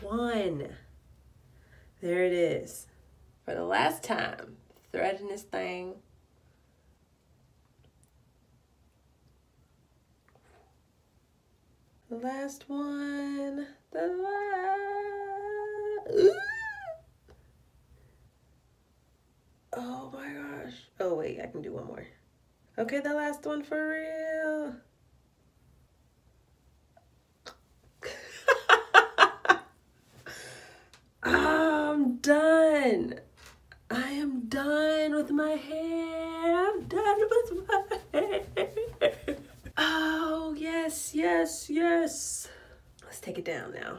one. There it is. For the last time, threading this thing. The last one. The last. Ooh. Oh my gosh. Oh wait, I can do one more. Okay, the last one for real. I'm done. I am done with my hair. I'm done with my hair. Oh, yes, yes, yes. Let's take it down now.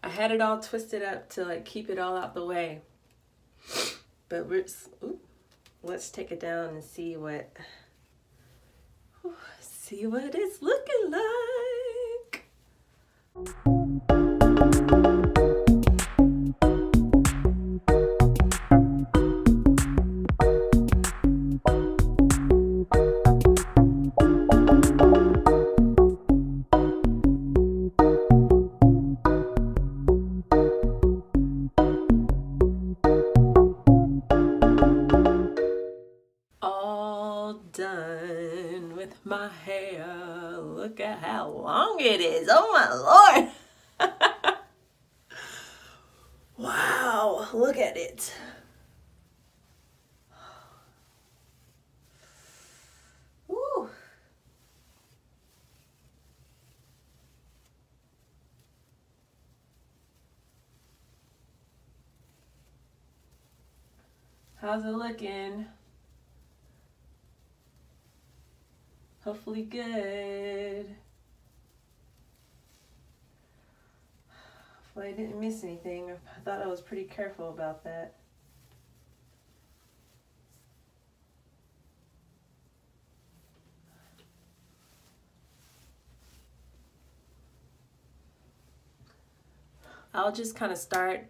I had it all twisted up to like keep it all out the way. But let's take it down and see what it's looking like. Done with my hair. Look at how long it is. Oh my Lord. Wow, look at it. Woo. How's it looking? Hopefully good. Hopefully I didn't miss anything. I thought I was pretty careful about that. I'll just kind of start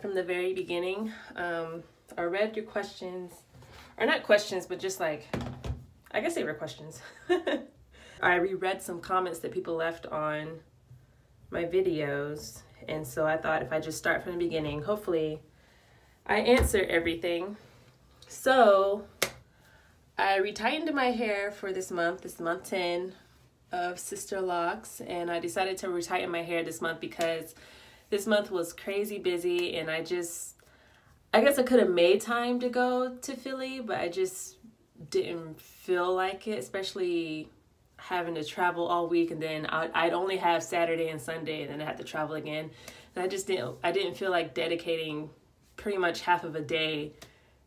from the very beginning. I read your questions, or not questions, but just like, I guess they were questions. I reread some comments that people left on my videos, and so I thought if I just start from the beginning, hopefully I answer everything. So I retightened my hair for this month 10 of Sisterlocks, and I decided to retighten my hair this month because this month was crazy busy, and I guess I could have made time to go to Philly, but I just didn't feel like it, especially having to travel all week, and then I'd only have Saturday and Sunday, and then I had to travel again. And I didn't feel like dedicating pretty much half of a day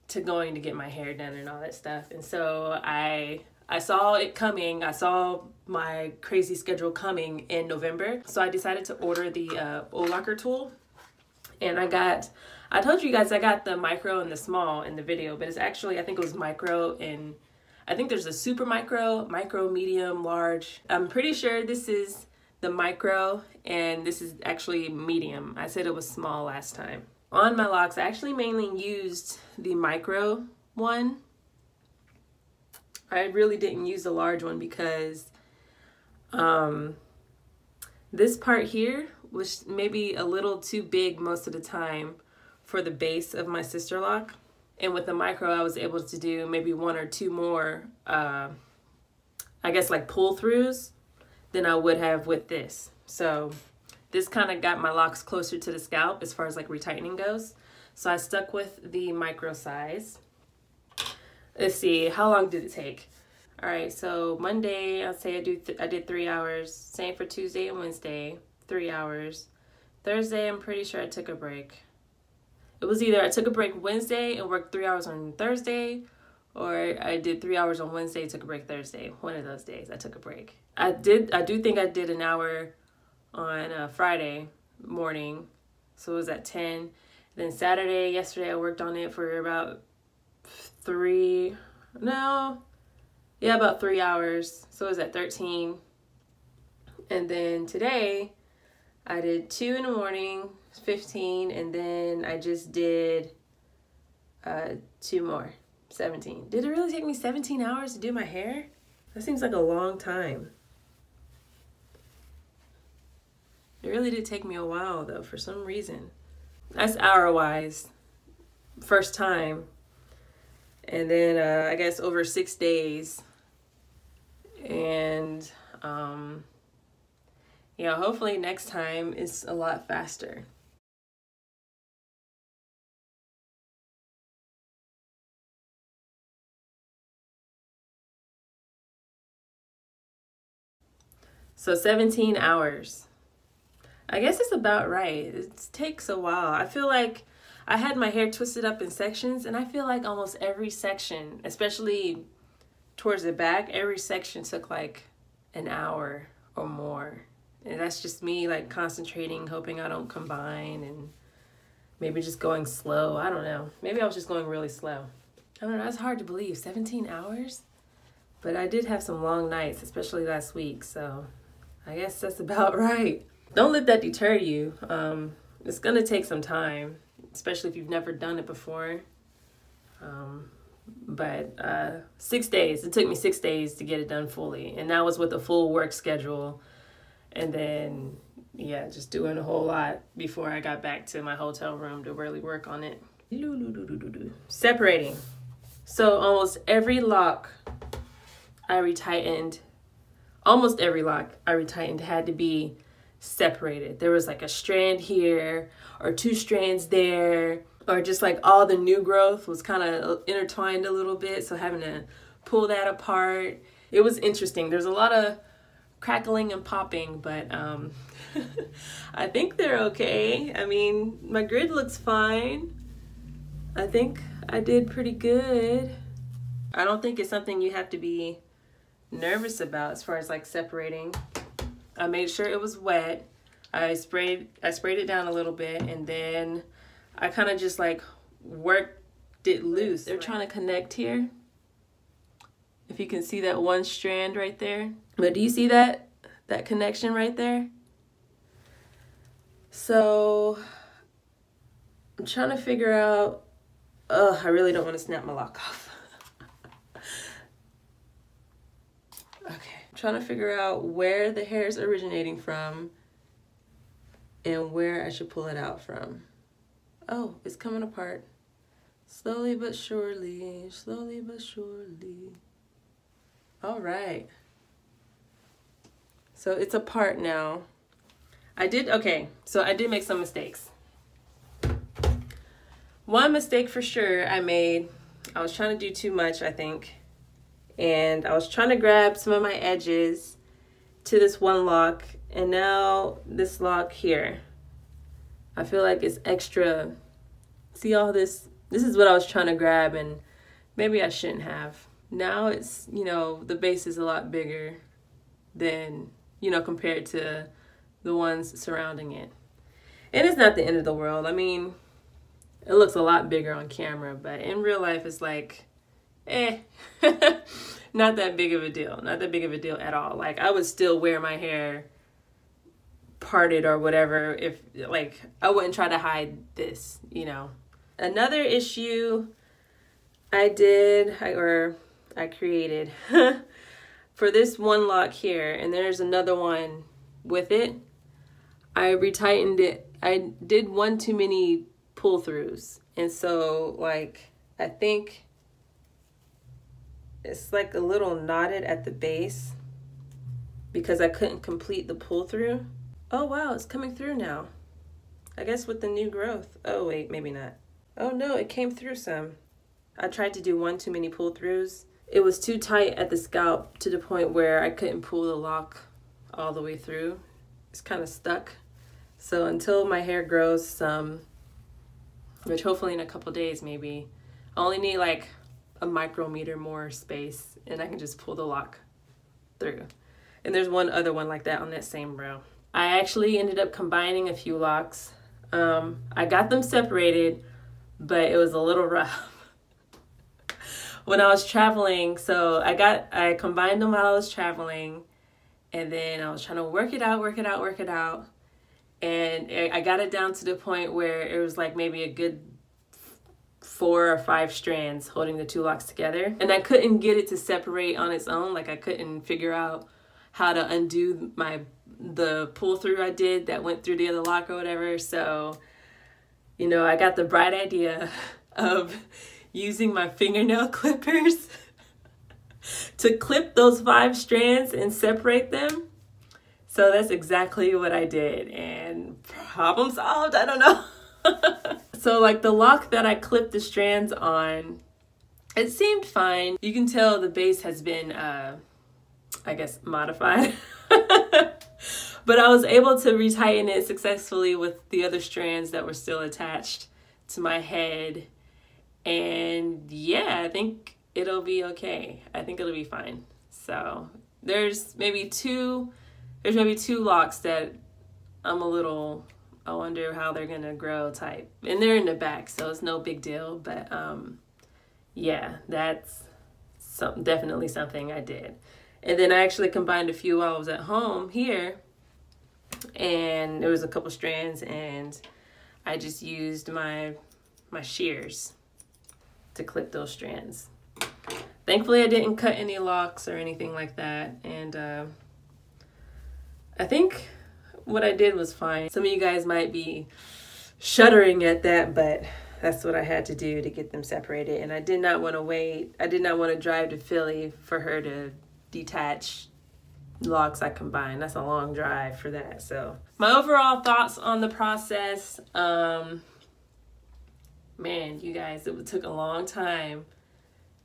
to going to get my hair done and all that stuff. And so I saw it coming. I saw my crazy schedule coming in November. So I decided to order the O-Locker tool. And I told you guys I got the micro and the small in the video, but it's actually, I think it was micro, and I think there's a super micro, medium, large. I'm pretty sure this is the micro, and this is actually medium. I said it was small last time. On my locks, I actually mainly used the micro one. I really didn't use the large one because this part here was maybe a little too big most of the time for the base of my sister lock. And with the micro, I was able to do maybe one or two more, I guess like pull throughs than I would have with this. So this kind of got my locks closer to the scalp as far as like retightening goes. So I stuck with the micro size. Let's see, how long did it take? All right, so Monday, I'll say I did 3 hours. Same for Tuesday and Wednesday, 3 hours. Thursday, I'm pretty sure I took a break. It was either I took a break Wednesday and worked 3 hours on Thursday, or I did 3 hours on Wednesday, took a break Thursday. One of those days I took a break. I do think I did an hour on Friday morning, so it was at 10. Then Saturday, yesterday, I worked on it for about about 3 hours, so it was at 13. And then today I did 2 in the morning, 15, and then I just did 2 more, 17. Did it really take me 17 hours to do my hair? That seems like a long time. It It really did take me a while though, for some reason. That's hour-wise, first time. And then I guess over 6 days. And yeah, hopefully next time it's a lot faster. So 17 hours. I guess it's about right. It takes a while. I feel like I had my hair twisted up in sections, and I feel like almost every section, especially towards the back, every section took like an hour or more. And that's just me like concentrating, hoping I don't combine, and maybe just going slow. I don't know. Maybe I was just going really slow. I don't know. That's hard to believe. 17 hours? But I did have some long nights, especially last week. So I guess that's about right. Don't let that deter you. It's going to take some time, especially if you've never done it before. But 6 days. It took me 6 days to get it done fully. And that was with a full work schedule. And then, yeah, just doing a whole lot before I got back to my hotel room to really work on it. Separating. So almost every lock I retightened, almost every lock I retightened had to be separated. There was like a strand here or 2 strands there, or just like all the new growth was kind of intertwined a little bit. So having to pull that apart, it was interesting. There's a lot of crackling and popping, but I think they're okay. I mean, my grid looks fine. I think I did pretty good. I don't think it's something you have to be nervous about as far as like separating. I made sure it was wet. I sprayed it down a little bit, and then I kind of just like worked it loose. They're trying to connect here. If you can see that one strand right there. But do you see that connection right there? So I'm trying to figure out, I really don't want to snap my lock off. Okay, I'm trying to figure out where the hair is originating from and where I should pull it out from. Oh, it's coming apart. Slowly but surely, slowly but surely. All right. So it's apart now. I did make some mistakes. One mistake for sure I made, I was trying to do too much, I think. And I was trying to grab some of my edges to this one lock, and now this lock here, I feel like it's extra. See all this? This is what I was trying to grab, and maybe I shouldn't have. Now it's, you know, the base is a lot bigger than, you know, compared to the ones surrounding it. And it's not the end of the world. I mean, it looks a lot bigger on camera, but in real life it's like, not that big of a deal. Not that big of a deal at all. Like, I would still wear my hair parted or whatever if, like, I wouldn't try to hide this, you know. Another issue I created for this one lock here, and there's another one with it, I retightened it. I did one too many pull throughs, and so like I think it's like a little knotted at the base because I couldn't complete the pull through. Oh wow, it's coming through now. I guess with the new growth. Oh wait, maybe not. Oh no, it came through some. I tried to do one too many pull throughs. It was too tight at the scalp to the point where I couldn't pull the lock all the way through. It's kind of stuck. So until my hair grows some, which hopefully in a couple days maybe, I only need like a micrometer more space and I can just pull the lock through. And there's one other one like that on that same row. I actually ended up combining a few locks. I got them separated, but it was a little rough. When I was traveling, so I combined them while I was traveling, and then I was trying to work it out. And I got it down to the point where it was like maybe a good 4 or 5 strands holding the 2 locks together. And I couldn't get it to separate on its own. Like I couldn't figure out how to undo the pull through I did that went through the other lock or whatever. So, you know, I got the bright idea of using my fingernail clippers to clip those 5 strands and separate them. So that's exactly what I did, and problem solved. I don't know. So like the lock that I clipped the strands on, it seemed fine. You can tell the base has been, I guess, modified. But I was able to retighten it successfully with the other strands that were still attached to my head. And yeah, I think it'll be okay. I think it'll be fine. So there's maybe two locks that I wonder how they're gonna grow type. And they're in the back, so it's no big deal. But yeah, that's definitely something I did. And then I actually combined a few while I was at home here. And there was a couple strands, and I just used my shears to clip those strands. Thankfully, I didn't cut any locks or anything like that. And I think what I did was fine. Some of you guys might be shuddering at that, but that's what I had to do to get them separated. And I did not want to wait. I did not want to drive to Philly for her to detach locks I combined. That's a long drive for that. So my overall thoughts on the process, man, you guys, it took a long time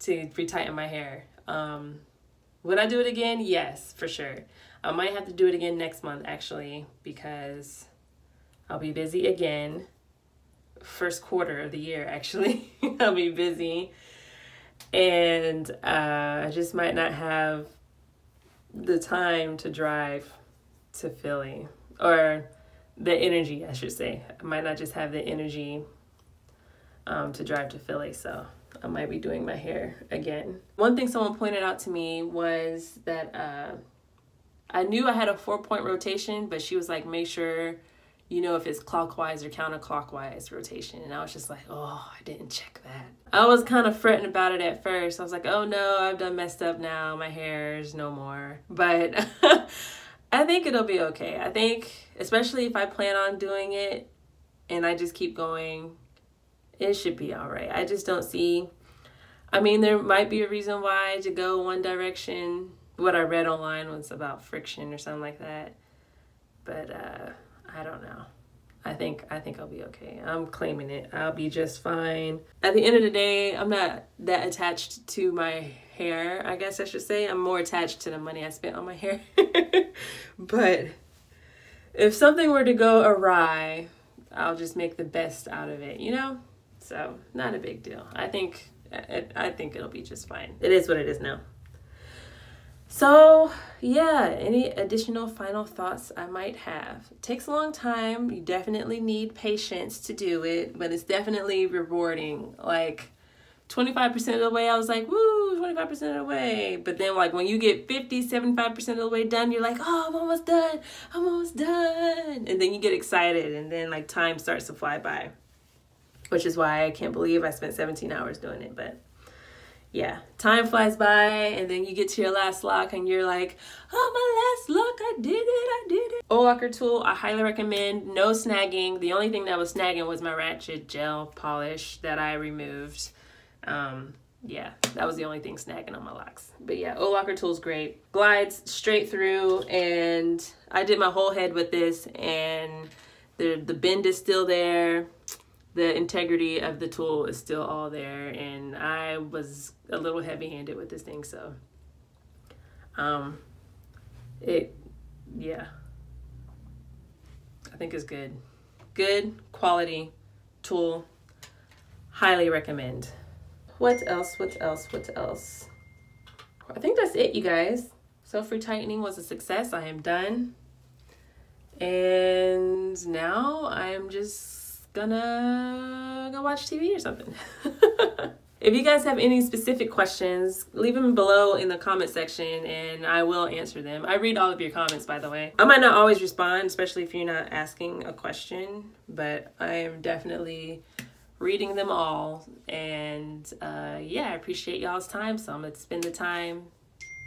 to retighten my hair. Would I do it again? Yes, for sure. I might have to do it again next month, actually, because I'll be busy again. First quarter of the year, actually. I'll be busy. And I just might not have the time to drive to Philly. Or the energy, I should say. I might not just have the energy to drive to Philly, so I might be doing my hair again. One thing someone pointed out to me was that I knew I had a 4-point rotation, but she was like, make sure you know if it's clockwise or counterclockwise rotation. And I was just like, oh, I didn't check that. I was kind of fretting about it at first. I was like, oh no, I've done messed up now. My hair's no more. But I think it'll be okay. I think, especially if I plan on doing it and I just keep going, it should be all right. I just don't see, I mean, there might be a reason why to go one direction. What I read online was about friction or something like that. But I don't know. I think I'll be okay. I'm claiming it. I'll be just fine. At the end of the day, I'm not that attached to my hair, I guess I should say. I'm more attached to the money I spent on my hair. But if something were to go awry, I'll just make the best out of it, you know? So, not a big deal. I think it'll be just fine. It is what it is now. So, yeah, any additional final thoughts I might have? It takes a long time. You definitely need patience to do it, but it's definitely rewarding. Like, 25% of the way, I was like, woo, 25% of the way. But then, like, when you get 50, 75% of the way done, you're like, oh, I'm almost done. I'm almost done. And then you get excited, and then, like, time starts to fly by, which is why I can't believe I spent 17 hours doing it, but yeah, time flies by, and then you get to your last lock and you're like, oh, my last lock, I did it. O-Locker tool, I highly recommend. No snagging. The only thing that was snagging was my ratchet gel polish that I removed. Yeah, that was the only thing snagging on my locks. But yeah, O-Locker tool is great. Glides straight through, and I did my whole head with this, and the bend is still there. The integrity of the tool is still all there, and I was a little heavy-handed with this thing, so yeah, I think it's good. Good quality tool. Highly recommend. What else? I think that's it, you guys. Self-retightening was a success. I am done, and now I'm just gonna go watch TV or something. If you guys have any specific questions, leave them below in the comment section and I will answer them. I read all of your comments, by the way. I might not always respond, especially if you're not asking a question, but I am definitely reading them all. And yeah, I appreciate y'all's time, so I'm gonna spend the time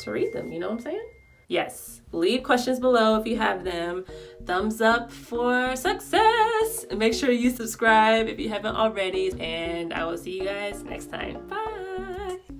to read them, you know what I'm saying? Yes, leave questions below if you have them. Thumbs up for success. And make sure you subscribe if you haven't already. And I will see you guys next time. Bye.